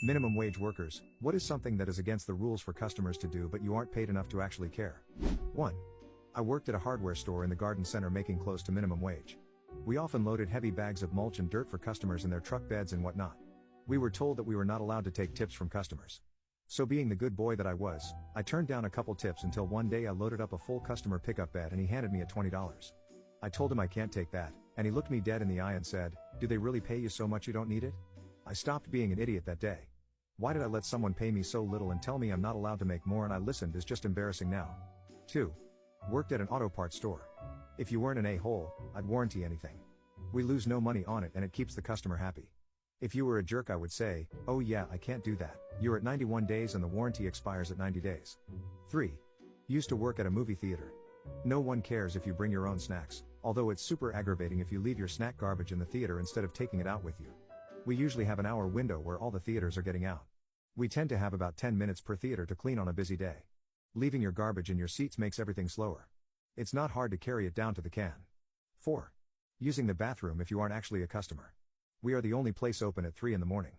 Minimum wage workers, what is something that is against the rules for customers to do but you aren't paid enough to actually care? 1. I worked at a hardware store in the garden center making close to minimum wage. We often loaded heavy bags of mulch and dirt for customers in their truck beds and whatnot. We were told that we were not allowed to take tips from customers. So being the good boy that I was, I turned down a couple tips until one day I loaded up a full customer pickup bed and he handed me a $20. I told him I can't take that, and he looked me dead in the eye and said, "Do they really pay you so much you don't need it?" I stopped being an idiot that day. Why did I let someone pay me so little and tell me I'm not allowed to make more, and I listened is just embarrassing now. 2. Worked at an auto parts store. If you weren't an a-hole, I'd warranty anything. We lose no money on it and it keeps the customer happy. If you were a jerk I would say, "Oh yeah, I can't do that, you're at 91 days and the warranty expires at 90 days. 3. Used to work at a movie theater. No one cares if you bring your own snacks, although it's super aggravating if you leave your snack garbage in the theater instead of taking it out with you. We usually have an hour window where all the theaters are getting out. We tend to have about 10 minutes per theater to clean on a busy day. Leaving your garbage in your seats makes everything slower. It's not hard to carry it down to the can. 4. Using the bathroom if you aren't actually a customer. We are the only place open at 3 in the morning.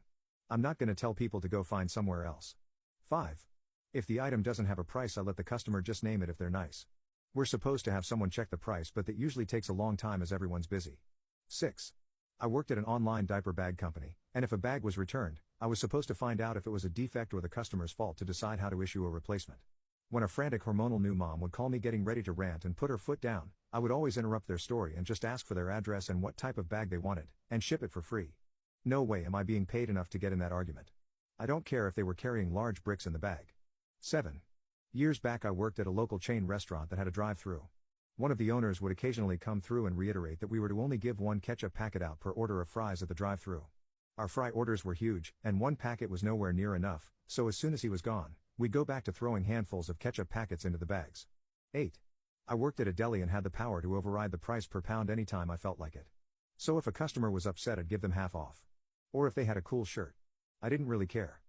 I'm not gonna tell people to go find somewhere else. 5. If the item doesn't have a price I let the customer just name it if they're nice. We're supposed to have someone check the price but that usually takes a long time as everyone's busy. 6. I worked at an online diaper bag company, and if a bag was returned, I was supposed to find out if it was a defect or the customer's fault to decide how to issue a replacement. When a frantic hormonal new mom would call me getting ready to rant and put her foot down, I would always interrupt their story and just ask for their address and what type of bag they wanted, and ship it for free. No way am I being paid enough to get in that argument. I don't care if they were carrying large bricks in the bag. 7. Years back I worked at a local chain restaurant that had a drive-thru. One of the owners would occasionally come through and reiterate that we were to only give one ketchup packet out per order of fries at the drive-thru. Our fry orders were huge, and one packet was nowhere near enough, so as soon as he was gone, we'd go back to throwing handfuls of ketchup packets into the bags. 8. I worked at a deli and had the power to override the price per pound anytime I felt like it. So if a customer was upset I'd give them half off. Or if they had a cool shirt. I didn't really care.